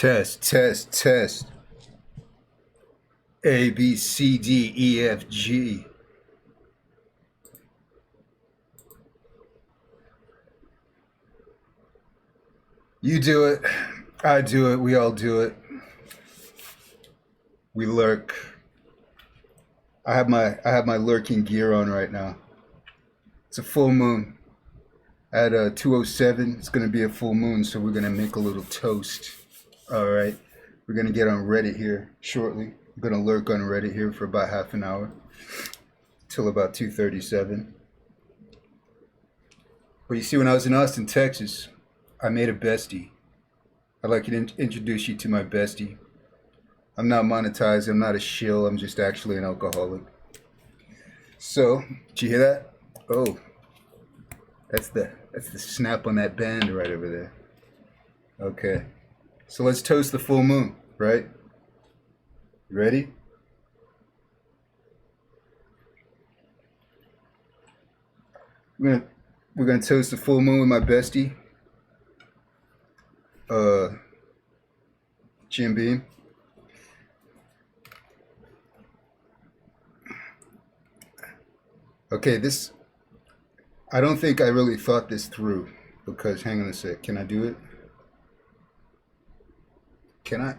Test, test, test. A, B, C, D, E, F, G. You do it. I do it. We all do it. We lurk. I have my lurking gear on right now. It's a full moon. At 2:07, it's gonna be a full moon, so we're gonna make a little toast. All right. We're gonna get on Reddit here shortly. I'm gonna lurk on Reddit here for about half an hour till about 2:37. But you see, when I was in Austin, Texas, I made a bestie. I'd like to introduce you to my bestie. I'm not monetized. I'm not a shill. I'm just actually an alcoholic. So, did you hear that? Oh, that's the snap on that band right over there. Okay, so let's toast the full moon, right? You ready? We're gonna toast the full moon with my bestie, Jim Beam. Okay, I don't think I really thought this through, because, hang on a sec, can I do it? Can I?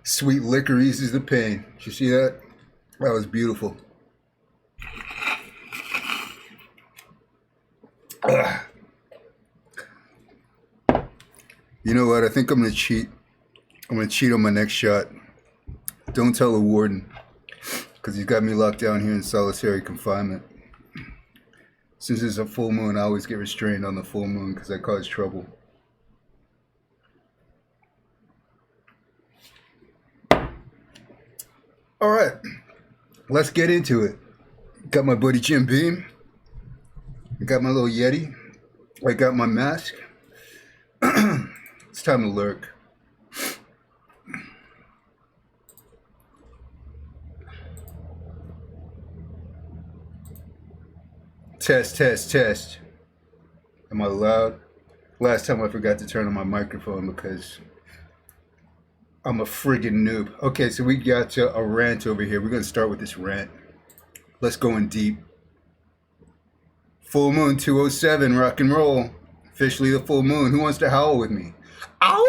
Sweet liquor eases the pain. Did you see that? That was beautiful. You know what? I think I'm gonna cheat. I'm gonna cheat on my next shot. Don't tell the warden, because he's got me locked down here in solitary confinement. Since it's a full moon, I always get restrained on the full moon because I cause trouble. All right, let's get into it. Got my buddy Jim Beam. I got my little Yeti. I got my mask. It's time to lurk. Test, test, test. Am I loud? Last time I forgot to turn on my microphone because I'm a friggin' noob. Okay, so we got a rant over here. We're gonna start with this rant. Let's go in deep. Full moon 2:07, rock and roll. Officially the full moon. Who wants to howl with me? Ow!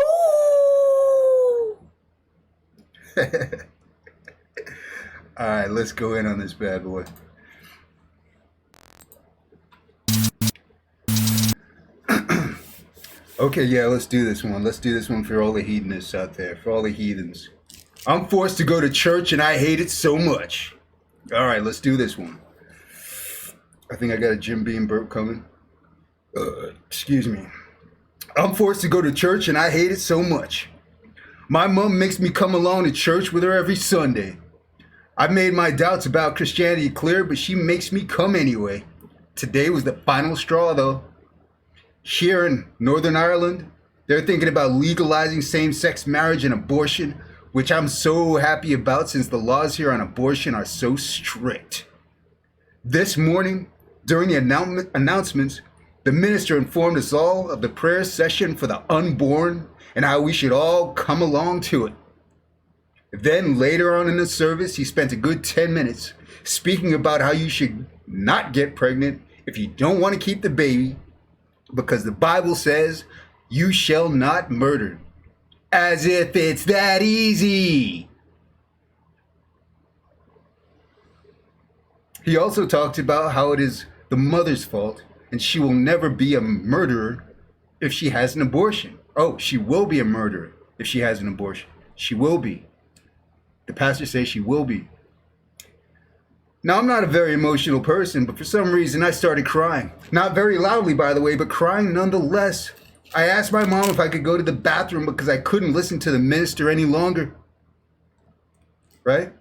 Alright, let's go in on this bad boy. Okay, yeah, let's do this one. Let's do this one for all the heathenists out there, for all the heathens. I'm forced to go to church and I hate it so much. Alright, let's do this one. I think I got a Jim Beam burp coming. Excuse me. I'm forced to go to church and I hate it so much. My mom makes me come along to church with her every Sunday. I've made my doubts about Christianity clear, but she makes me come anyway. Today was the final straw, though. Here in Northern Ireland, they're thinking about legalizing same-sex marriage and abortion, which I'm so happy about since the laws here on abortion are so strict. This morning, during the announcements, the minister informed us all of the prayer session for the unborn and how we should all come along to it. Then later on in the service, he spent a good 10 minutes speaking about how you should not get pregnant if you don't want to keep the baby, because the Bible says, you shall not murder. As if it's that easy. He also talked about how it is the mother's fault and she will never be a murderer if she has an abortion. Oh, she will be a murderer if she has an abortion. She will be. The pastor says she will be. Now, I'm not a very emotional person, but for some reason I started crying. Not very loudly, by the way, but crying nonetheless. I asked my mom if I could go to the bathroom because I couldn't listen to the minister any longer. Right?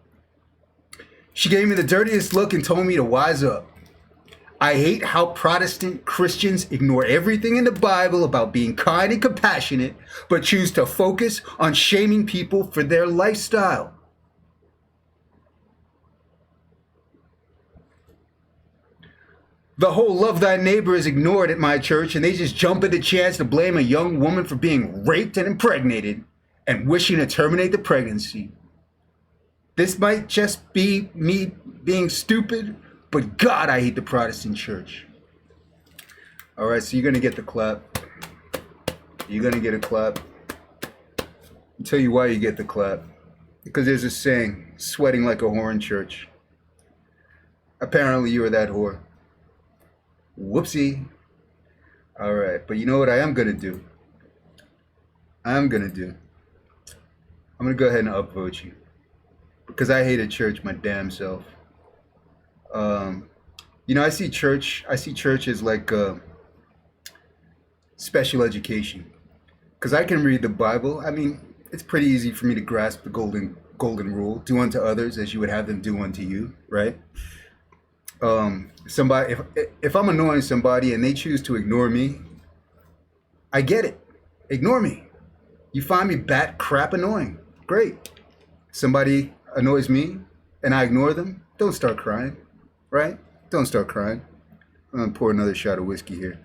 She gave me the dirtiest look and told me to wise up. I hate how Protestant Christians ignore everything in the Bible about being kind and compassionate, but choose to focus on shaming people for their lifestyle. The whole love thy neighbor is ignored at my church, and they just jump at the chance to blame a young woman for being raped and impregnated and wishing to terminate the pregnancy. This might just be me being stupid, but God, I hate the Protestant church. All right, so you're going to get the clap. You're going to get a clap. I'll tell you why you get the clap. Because there's a saying, sweating like a whore in church. Apparently you were that whore. Whoopsie. All right, but you know what I am going to do? I'm going to go ahead and upvote you. Because I hated church my damn self. You know, I see church as like special education. Because I can read the Bible. I mean, it's pretty easy for me to grasp the golden rule. Do unto others as you would have them do unto you, right? Somebody, if I'm annoying somebody and they choose to ignore me, I get it. Ignore me. You find me bat crap annoying. Great. Somebody annoys me and I ignore them. Don't start crying, right? Don't start crying. I'm gonna pour another shot of whiskey here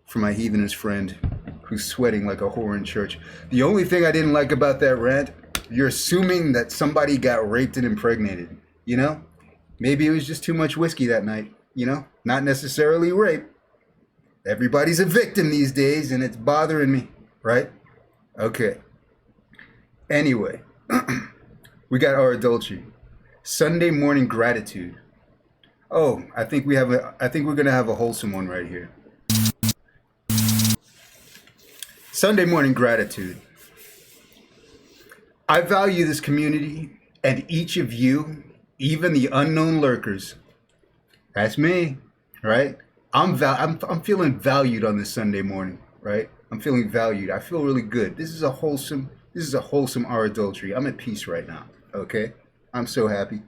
for my heathenist friend who's sweating like a whore in church. The only thing I didn't like about that rant, you're assuming that somebody got raped and impregnated, you know? Maybe it was just too much whiskey that night, you know? Not necessarily rape. Everybody's a victim these days and it's bothering me, right? Okay. Anyway, we got our adultery. Sunday morning gratitude. Oh, I think we're gonna have a wholesome one right here. Sunday morning gratitude. I value this community and each of you, even the unknown lurkers. That's me, right? I'm feeling valued on this Sunday morning, right? I'm feeling valued. I feel really good. This is a wholesome our adultery. I'm at peace right now, okay? I'm so happy.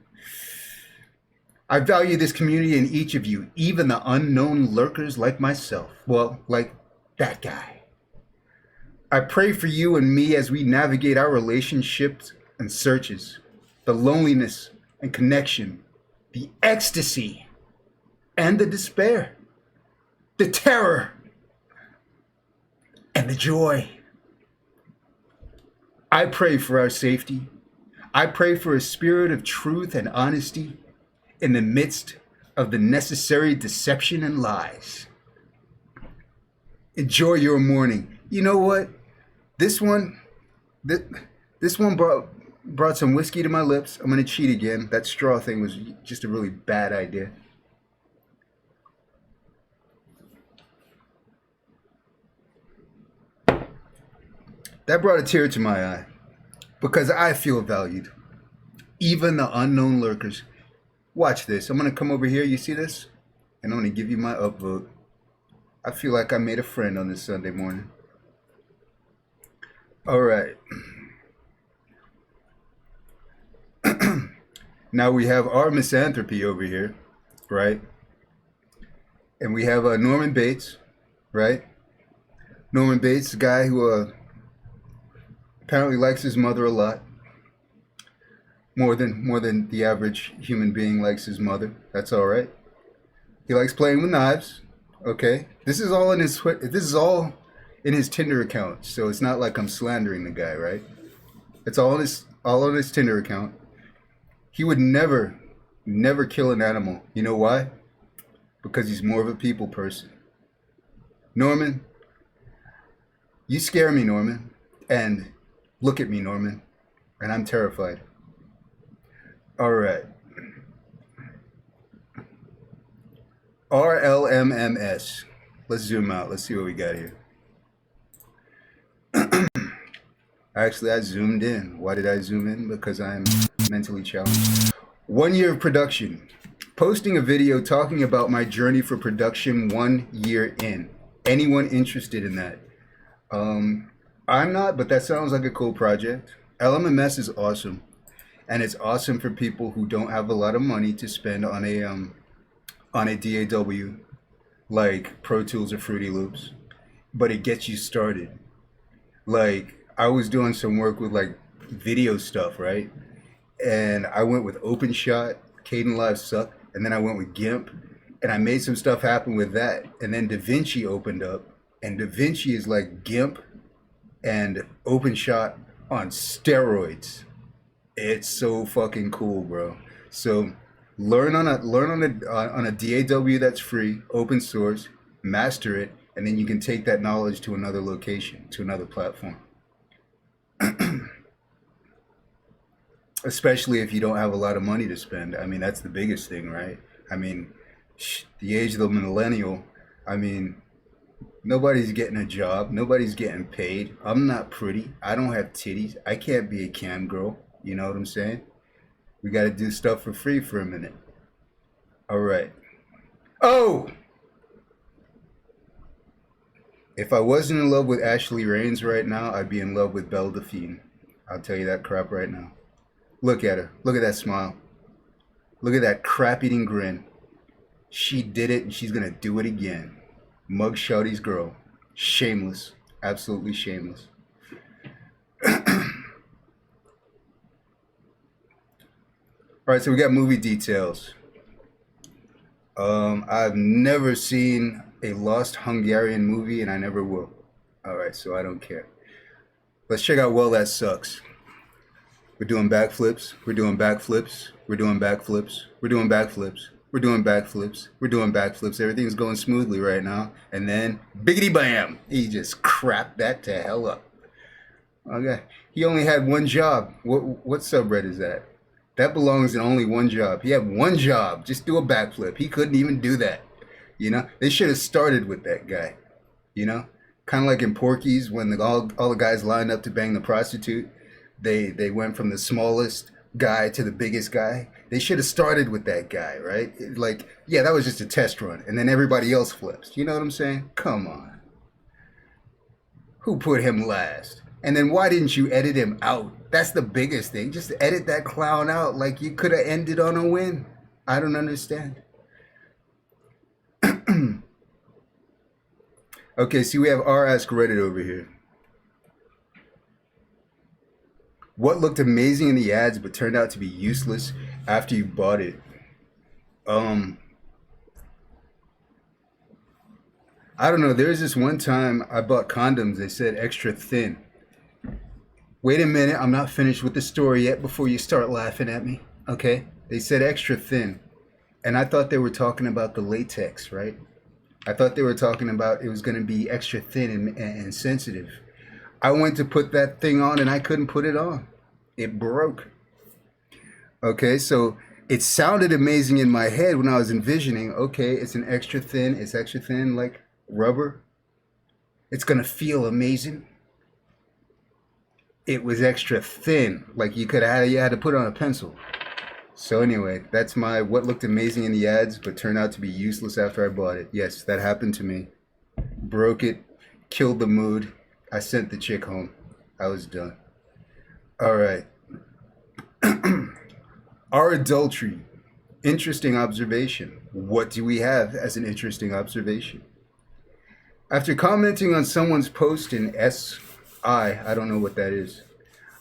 I value this community and each of you, even the unknown lurkers like myself. Well, like that guy. I pray for you and me as we navigate our relationships and searches, the loneliness and connection, the ecstasy and the despair, the terror and the joy. I pray for our safety. I pray for a spirit of truth and honesty in the midst of the necessary deception and lies. Enjoy your morning. You know what? This one brought some whiskey to my lips. I'm gonna cheat again. That straw thing was just a really bad idea. That brought a tear to my eye because I feel valued. Even the unknown lurkers. Watch this. I'm gonna come over here. You see this? And I'm gonna give you my upvote. I feel like I made a friend on this Sunday morning. All right. Now we have our misanthropy over here, right? And we have Norman Bates, right? Norman Bates, the guy who apparently likes his mother a lot, more than the average human being likes his mother. That's all right. He likes playing with knives. Okay, this is all in his Tinder account, so it's not like I'm slandering the guy, right? It's all on his Tinder account. He would never kill an animal. You know why? Because he's more of a people person. Norman, you scare me, Norman. And look at me, Norman. And I'm terrified. All right. RLMMS. Let's zoom out. Let's see what we got here. Actually, I zoomed in. Why did I zoom in? Because I'm mentally challenged. 1 year of production. Posting a video talking about my journey for production 1 year in. Anyone interested in that? I'm not, but that sounds like a cool project. LMMS is awesome. And it's awesome for people who don't have a lot of money to spend on a DAW like Pro Tools or Fruity Loops. But it gets you started. Like, I was doing some work with like video stuff, right? And I went with OpenShot, Kdenlive sucked, and then I went with GIMP, and I made some stuff happen with that. And then DaVinci opened up, and DaVinci is like GIMP and OpenShot on steroids. It's so fucking cool, bro. So learn on a DAW that's free, open source, master it, and then you can take that knowledge to another location, to another platform. Especially if you don't have a lot of money to spend. I mean, that's the biggest thing, right? I mean, the age of the millennial, I mean, nobody's getting a job. Nobody's getting paid. I'm not pretty. I don't have titties. I can't be a cam girl. You know what I'm saying? We got to do stuff for free for a minute. All right. Oh! If I wasn't in love with Ashley Rains right now, I'd be in love with Belle Delphine. I'll tell you that crap right now. Look at her. Look at that smile. Look at that crap-eating grin. She did it, and she's going to do it again. Mug Shotty's girl. Shameless. Absolutely shameless. All right, so we got movie details. I've never seen a lost Hungarian movie, and I never will. All right, so I don't care. Let's check out Well, That Sucks. We're doing backflips. We're doing backflips. We're doing backflips. We're doing backflips. We're doing backflips. We're doing backflips. Everything's going smoothly right now. And then, biggity bam! He just crapped that to hell up. Okay. He only had one job. What subreddit is that? That belongs in only one job. He had one job. Just do a backflip. He couldn't even do that. You know? They should have started with that guy. You know? Kind of like in Porky's when all the guys lined up to bang the prostitute. They went from the smallest guy to the biggest guy. They should have started with that guy, right? Like, yeah, that was just a test run. And then everybody else flips. You know what I'm saying? Come on. Who put him last? And then why didn't you edit him out? That's the biggest thing. Just edit that clown out like you could have ended on a win. I don't understand. Okay, see, we have R Ask Reddit over here. What looked amazing in the ads but turned out to be useless after you bought it? I don't know. There's this one time I bought condoms. They said extra thin. Wait a minute. I'm not finished with the story yet before you start laughing at me. Okay? They said extra thin. And I thought they were talking about the latex, right? I thought they were talking about it was going to be extra thin and sensitive. I went to put that thing on and I couldn't put it on. It broke. Okay, so it sounded amazing in my head when I was envisioning, okay, it's extra thin like rubber. It's gonna feel amazing. It was extra thin, like you had to put it on a pencil. So anyway, that's my what looked amazing in the ads but turned out to be useless after I bought it. Yes, that happened to me. Broke it, killed the mood. I sent the chick home. I was done. All right. Our adultery. Interesting observation. What do we have as an interesting observation? After commenting on someone's post in SI, I don't know what that is,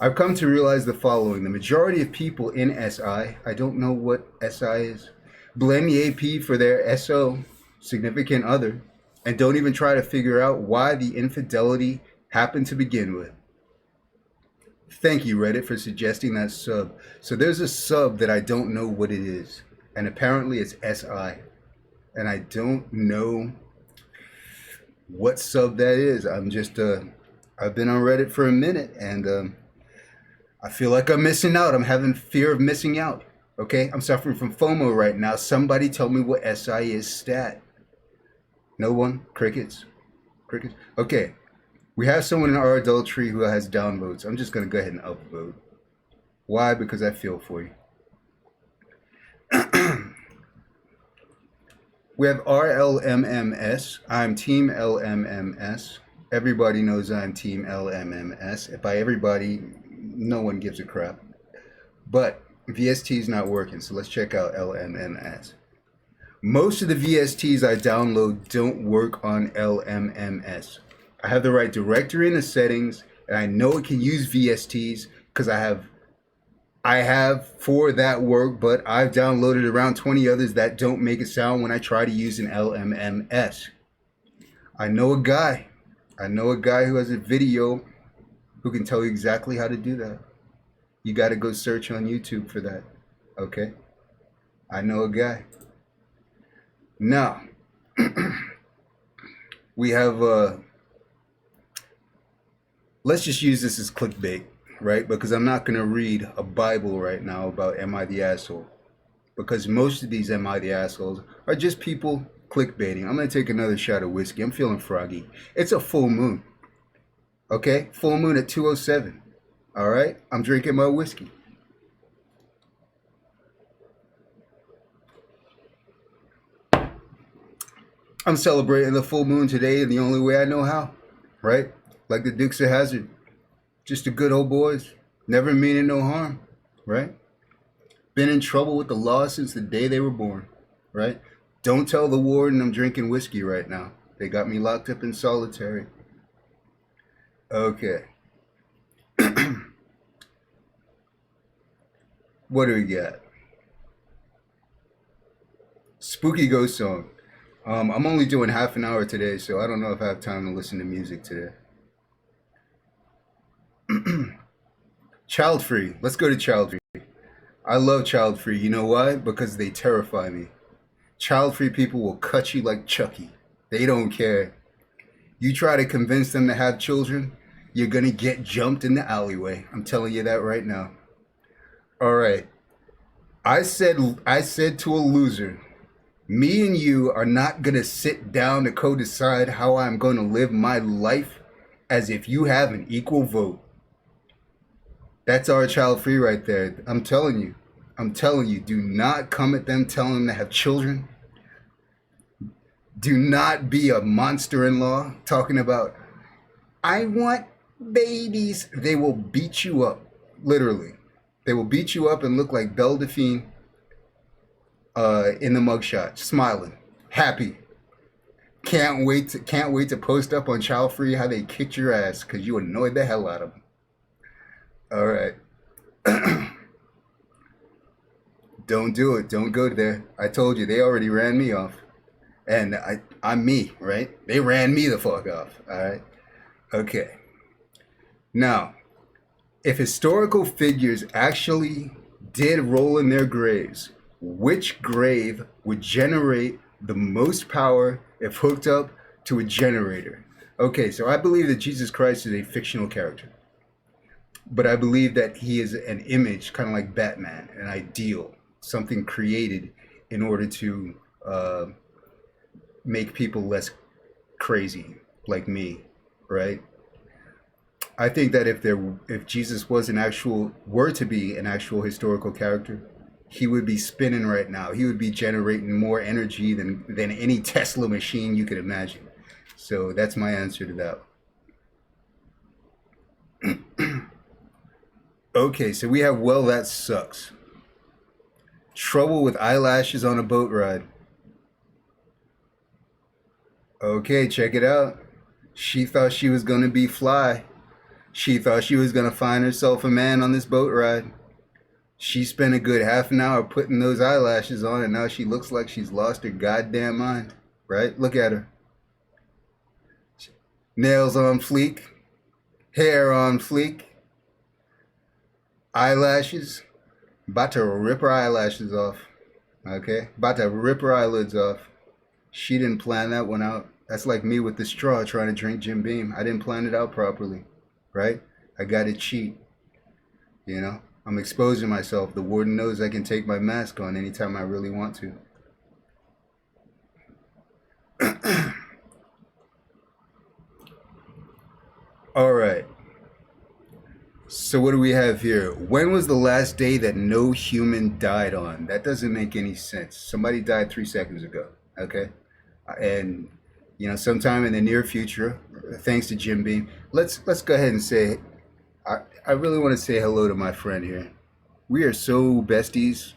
I've come to realize the following. The majority of people in SI, I don't know what SI is, blame the AP for their SO, significant other, and don't even try to figure out why the infidelity happened to begin with. Thank you, Reddit, for suggesting that sub. So there's a sub that I don't know what it is. And apparently it's SI. And I don't know what sub that is. I'm just, I've been on Reddit for a minute and I feel like I'm missing out. I'm having fear of missing out. Okay? I'm suffering from FOMO right now. Somebody tell me what SI is stat. No one? Crickets? Crickets? Okay. We have someone in our adultery who has downvotes. I'm just going to go ahead and upvote. Why? Because I feel for you. We have RLMMS. I'm Team LMMS. Everybody knows I'm Team LMMS. By everybody, no one gives a crap. But VST is not working, so let's check out LMMS. Most of the VSTs I download don't work on LMMS. I have the right directory in the settings, and I know it can use VSTs because I I have for that work, but I've downloaded around 20 others that don't make a sound when I try to use an LMMS. I know a guy. I know a guy who has a video who can tell you exactly how to do that. You got to go search on YouTube for that. Okay? I know a guy. Now, we have, let's just use this as clickbait, right? Because I'm not going to read a Bible right now about Am I the Asshole? Because most of these Am I the Assholes are just people clickbaiting. I'm going to take another shot of whiskey. I'm feeling froggy. It's a full moon. Okay? Full moon at 2:07. All right? I'm drinking my whiskey. I'm celebrating the full moon today in the only way I know how, right? Like the Dukes of Hazzard. Just the good old boys. Never meaning no harm, right? Been in trouble with the law since the day they were born, right? Don't tell the warden I'm drinking whiskey right now. They got me locked up in solitary. Okay. What do we got? Spooky ghost song. I'm only doing half an hour today, so I don't know if I have time to listen to music today. Child free. Let's go to child free. I love child free. You know why? Because they terrify me. Child free people will cut you like Chucky. They don't care. You try to convince them to have children, you're gonna get jumped in the alleyway. I'm telling you that right now. All right. I said to a loser, me and you are not gonna sit down to co-decide how I'm gonna live my life as if you have an equal vote. That's our child free right there. I'm telling you, do not come at them telling them to have children. Do not be a monster-in-law talking about, I want babies. They will beat you up, literally. They will beat you up and look like Belle Delphine in the mugshot, smiling, happy. Can't wait to post up on Child Free how they kicked your ass because you annoyed the hell out of them. All right. Don't do it. Don't go there. I told you, they already ran me off. And I'm me, right? They ran me the fuck off. All right. Okay. Now, if historical figures actually did roll in their graves, which grave would generate the most power if hooked up to a generator? Okay, so I believe that Jesus Christ is a fictional character. But I believe that he is an image, kind of like Batman, an ideal, something created in order to make people less crazy like me, right? I think that if Jesus were to be an actual historical character, he would be spinning right now. He would be generating more energy than any Tesla machine you could imagine. So that's my answer to that. Okay, so we have, well, that sucks. Trouble with eyelashes on a boat ride. Okay, check it out. She thought she was going to be fly. She thought she was going to find herself a man on this boat ride. She spent a good half an hour putting those eyelashes on, and now she looks like she's lost her goddamn mind. Right? Look at her. Nails on fleek. Hair on fleek. Eyelashes. About to rip her eyelashes off. Okay? About to rip her eyelids off. She didn't plan that one out. That's like me with the straw trying to drink Jim Beam. I didn't plan it out properly. Right? I got to cheat. You know? I'm exposing myself. The warden knows I can take my mask on anytime I really want to. All right. So what do we have here? When was the last day that no human died on? That doesn't make any sense. Somebody died 3 seconds ago. Okay? And, you know, sometime in the near future, thanks to Jim Beam, let's go ahead and say, I really want to say hello to my friend here. We are so besties.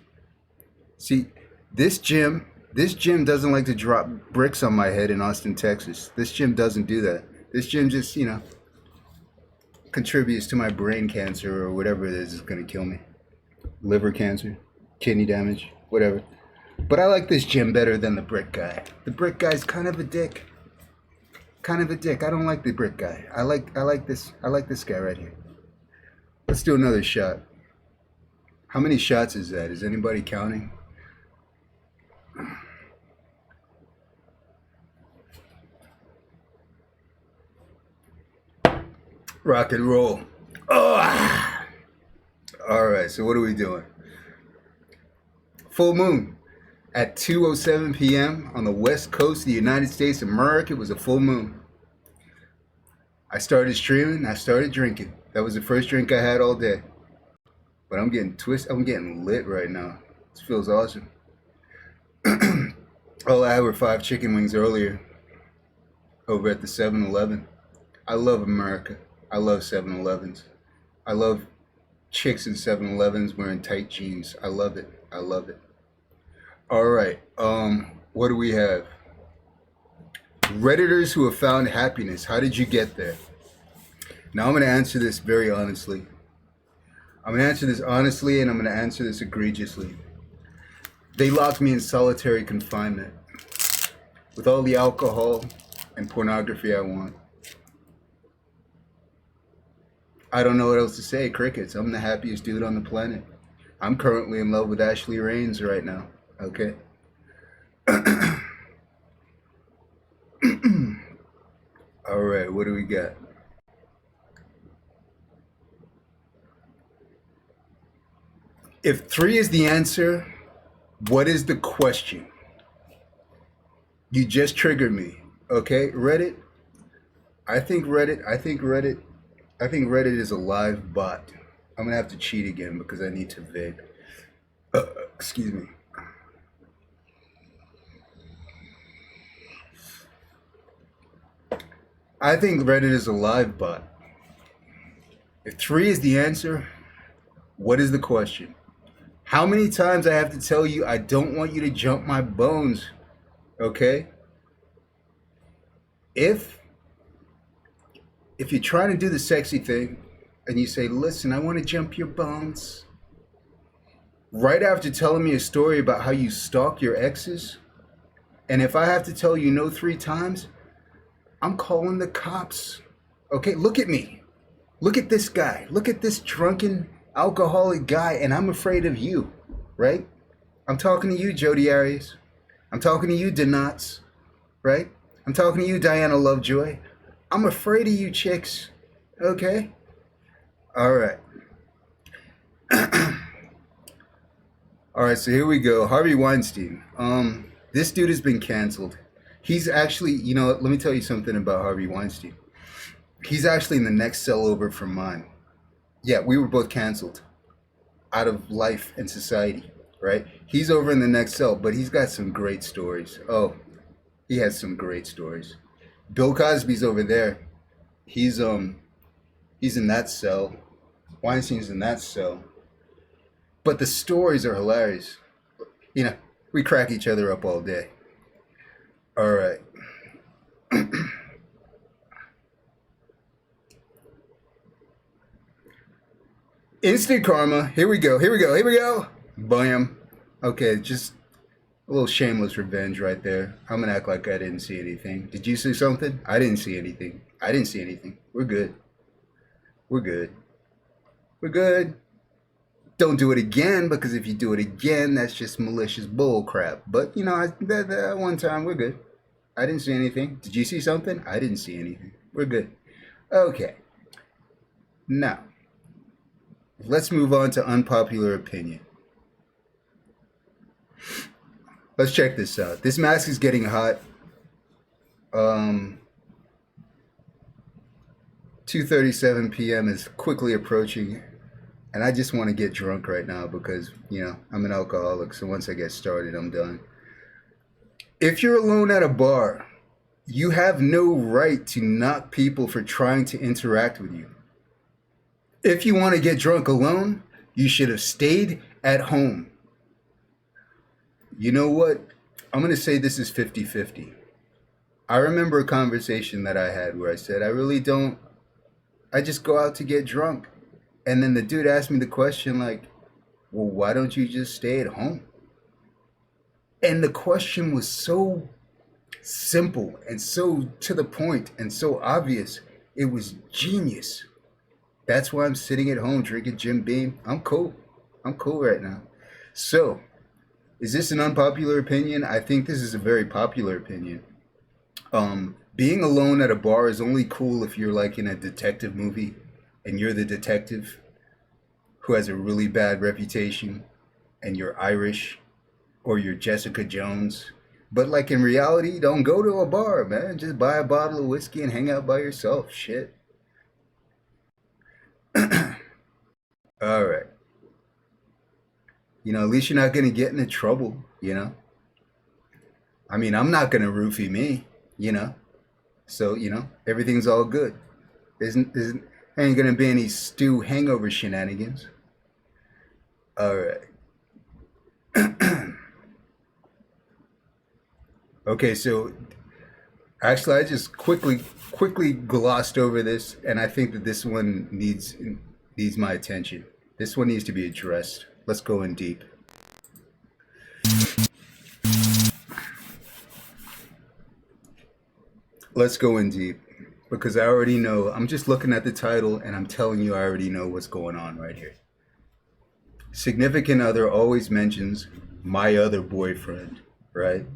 See, this Jim doesn't like to drop bricks on my head in Austin, Texas. This Jim doesn't do that. This Jim just, you know, contributes to my brain cancer or whatever it is that's going to kill me. liver cancer, kidney damage, whatever. But I like this gym better than the brick guy. The brick guy's kind of a dick. Kind of a dick. I don't like the brick guy. I like this guy right here. Let's do another shot. How many shots is that? Is anybody counting? Rock and roll. Oh! All right, so what are we doing? Full moon at 2:07 p.m. on the west coast of the United States of America. It was a full moon. I started streaming. I started drinking. That was the first drink I had all day. But I'm getting twisted. I'm getting lit right now. This feels awesome. All I had were 5 chicken wings earlier over at the 7-Eleven. I love America. I love 7-Elevens. I love chicks in 7-Elevens wearing tight jeans. I love it. I love it. All right. What do we have? Redditors who have found happiness. How did you get there? Now I'm going to answer this very honestly. I'm going to answer this honestly, and I'm going to answer this egregiously. They locked me in solitary confinement with all the alcohol and pornography I want. I don't know what else to say. Crickets. I'm the happiest dude on the planet. I'm currently in love with Ashley Raines right now. Okay? All right, what do we got? If 3 is the answer, what is the question? You just triggered me. Okay, Reddit? I think Reddit is a live bot. I'm gonna have to cheat again because I need to vape. Excuse me. I think Reddit is a live bot. If 3 is the answer, what is the question? How many times I have to tell you I don't want you to jump my bones, okay? If you're trying to do the sexy thing and you say, listen, I want to jump your bones, right after telling me a story about how you stalk your exes, and if I have to tell you no 3 times, I'm calling the cops. Okay, look at me. Look at this guy. Look at this drunken, alcoholic guy, and I'm afraid of you, right? I'm talking to you, Jodi Arias. I'm talking to you, Denats, right? I'm talking to you, Diana Lovejoy. I'm afraid of you chicks, okay? All right. All right, so here we go. Harvey Weinstein. This dude has been canceled. He's actually, you know, let me tell you something about Harvey Weinstein. He's actually in the next cell over from mine. Yeah, we were both canceled out of life and society, right? He's over in the next cell, but he's got some great stories. Oh, he has some great stories. Bill Cosby's over there. He's in that cell. Weinstein's in that cell. But the stories are hilarious. You know, we crack each other up all day. All right. Instant karma. Here we go. Bam. Okay, just a little shameless revenge right there. I'm gonna act like I didn't see anything. Did you see something? I didn't see anything. We're good. Don't do it again, because if you do it again, that's just malicious bull crap. But, you know, that one time, we're good. I didn't see anything. Did you see something? I didn't see anything. We're good. Okay. Now, let's move on to unpopular opinion. Let's check this out. This mask is getting hot. 2:37 p.m. is quickly approaching. And I just want to get drunk right now because, you know, I'm an alcoholic. So once I get started, I'm done. If you're alone at a bar, you have no right to knock people for trying to interact with you. If you want to get drunk alone, you should have stayed at home. You know what? I'm going to say this is 50-50. I remember a conversation that I had where I said, I just go out to get drunk. And then the dude asked me the question like, well, why don't you just stay at home? And the question was so simple and so to the point and so obvious. It was genius. That's why I'm sitting at home drinking Jim Beam. I'm cool. I'm cool right now. So, is this an unpopular opinion? I think this is a very popular opinion. Being alone at a bar is only cool if you're like in a detective movie and you're the detective who has a really bad reputation and you're Irish or you're Jessica Jones. But like in reality, don't go to a bar, man. Just buy a bottle of whiskey and hang out by yourself. Shit. All right. At least you're not going to get into trouble. I mean, I'm not going to roofie me, you know? So, everything's all good. Isn't ain't going to be any stew hangover shenanigans. All right. Okay, so actually I just quickly glossed over this and I think that this one needs my attention. This one needs to be addressed. Let's go in deep. Let's go in deep because I already know. I'm just looking at the title and I'm telling you I already know what's going on right here. Significant other always mentions my other boyfriend, right?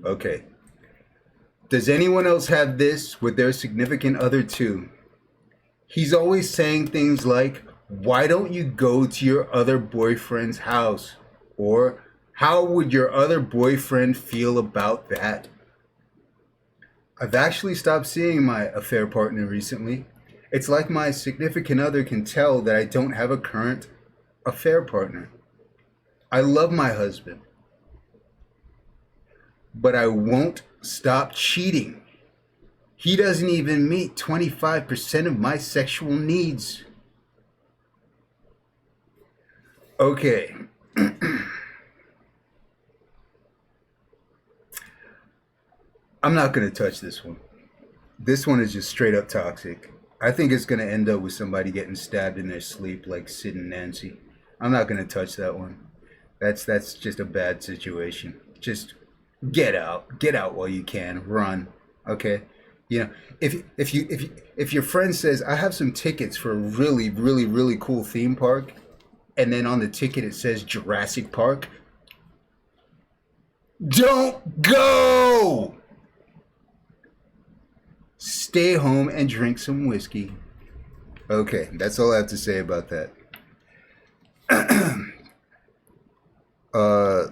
Okay. Does anyone else have this with their significant other too? He's always saying things like, why don't you go to your other boyfriend's house? Or, how would your other boyfriend feel about that? I've actually stopped seeing my affair partner recently. It's like my significant other can tell that I don't have a current affair partner. I love my husband, but I won't stop cheating. He doesn't even meet 25% of my sexual needs. Okay. I'm not going to touch this one. This one is just straight up toxic. I think it's going to end up with somebody getting stabbed in their sleep like Sid and Nancy. I'm not going to touch that one. That's just a bad situation. Just get out. Get out while you can. Run. Okay? If your friend says, "I have some tickets for a really really really cool theme park," and then on the ticket it says Jurassic Park, don't go. Stay home and drink some whiskey. Okay, that's all I have to say about that. uh,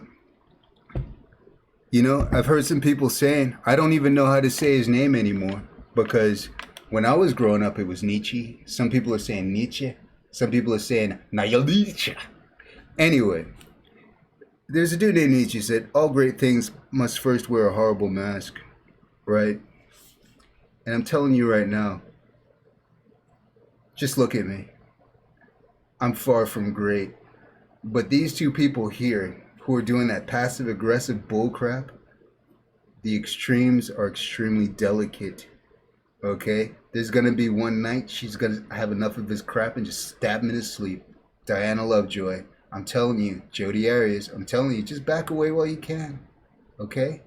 I've heard some people saying I don't even know how to say his name anymore because when I was growing up, it was Nietzsche. Some people are saying Nietzsche. Some people are saying Nietzsche. Anyway, there's a dude named Nietzsche who said all great things must first wear a horrible mask, right? And I'm telling you right now, just look at me. I'm far from great. But these two people here who are doing that passive aggressive bullcrap, the extremes are extremely delicate. Okay? There's gonna be one night she's gonna have enough of his crap and just stab him in his sleep. Diana Lovejoy, I'm telling you, Jodi Arias, I'm telling you, just back away while you can. Okay?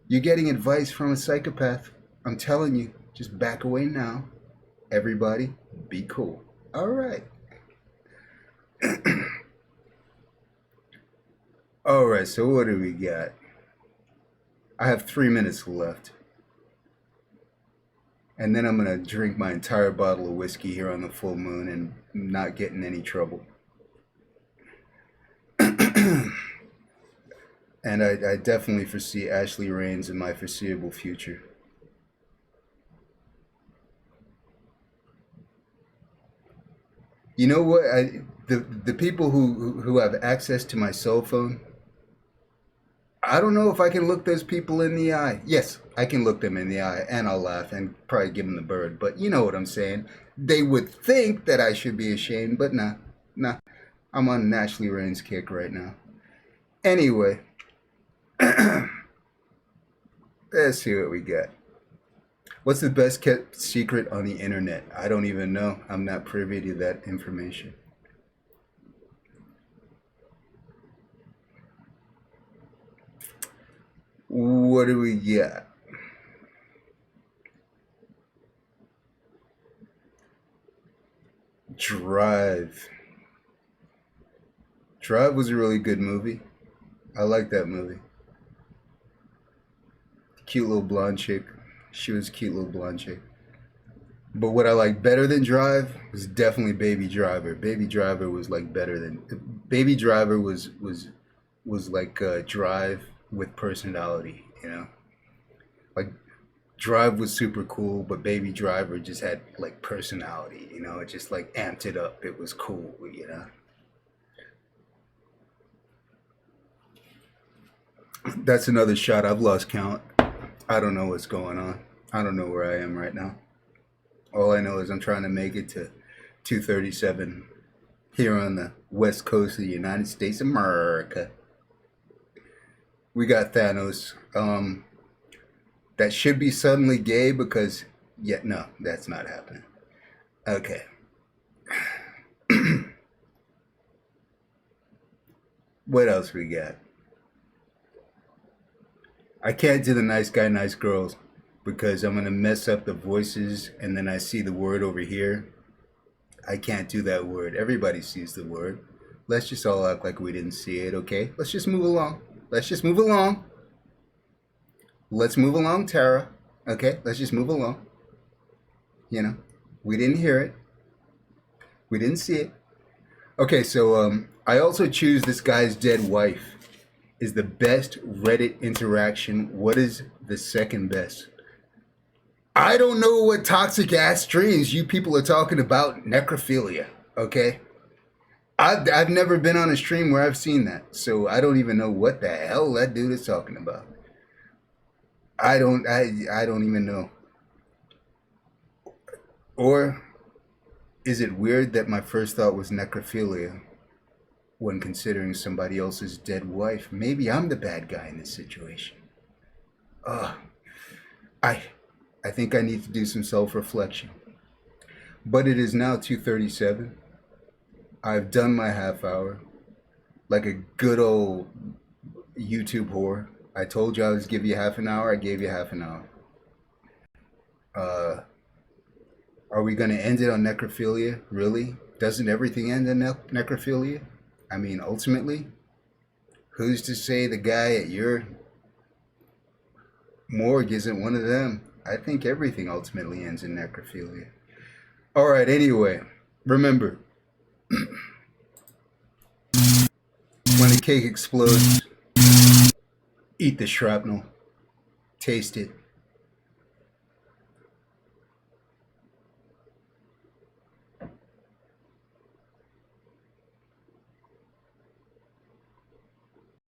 You're getting advice from a psychopath. I'm telling you, just back away now. Everybody, be cool. All right. All right, so what do we got? I have 3 minutes left. And then I'm going to drink my entire bottle of whiskey here on the full moon and not get in any trouble. And I definitely foresee Ashley Rains in my foreseeable future. You know what? The people who have access to my cell phone, I don't know if I can look those people in the eye. Yes, I can look them in the eye and I'll laugh and probably give them the bird. But you know what I'm saying. They would think that I should be ashamed, but nah. I'm on an Ashley Rains kick right now. Anyway, let's see what we got. What's the best kept secret on the internet? I don't even know. I'm not privy to that information. What do we got? Drive. Drive was a really good movie. I like that movie. Cute little blonde chick. She was a cute little blonde chick. But what I like better than Drive was definitely Baby Driver. Baby Driver was like better than Baby Driver was like Drive with personality. You know, like Drive was super cool, but Baby Driver just had like personality. You know, it just like amped it up. It was cool. You know. That's another shot. I've lost count. I don't know what's going on. I don't know where I am right now. All I know is I'm trying to make it to 237 here on the west coast of the United States of America. We got Thanos. That should be suddenly gay because, yeah, no, that's not happening. Okay. What else we got? I can't do the nice guy, nice girls because I'm going to mess up the voices and then I see the word over here. I can't do that word. Everybody sees the word. Let's just all act like we didn't see it, okay? Let's just move along. Let's just move along. Let's move along, Tara. Okay, let's just move along. You know, we didn't hear it. We didn't see it. Okay, so I also choose this guy's dead wife is the best Reddit interaction. What is the second best? I don't know what toxic ass streams you people are talking about necrophilia, okay? I've never been on a stream where I've seen that, so I don't even know what the hell that dude is talking about. I don't even know. Or is it weird that my first thought was necrophilia when considering somebody else's dead wife? Maybe I'm the bad guy in this situation. I think I need to do some self-reflection. But it is now 2:37. I've done my half hour like a good old YouTube whore. I told you I was give you half an hour. I gave you half an hour. Are we going to end it on necrophilia? Really? Doesn't everything end in necrophilia? I mean, ultimately, who's to say the guy at your morgue isn't one of them? I think everything ultimately ends in necrophilia. All right, anyway, remember, when the cake explodes, eat the shrapnel, taste it,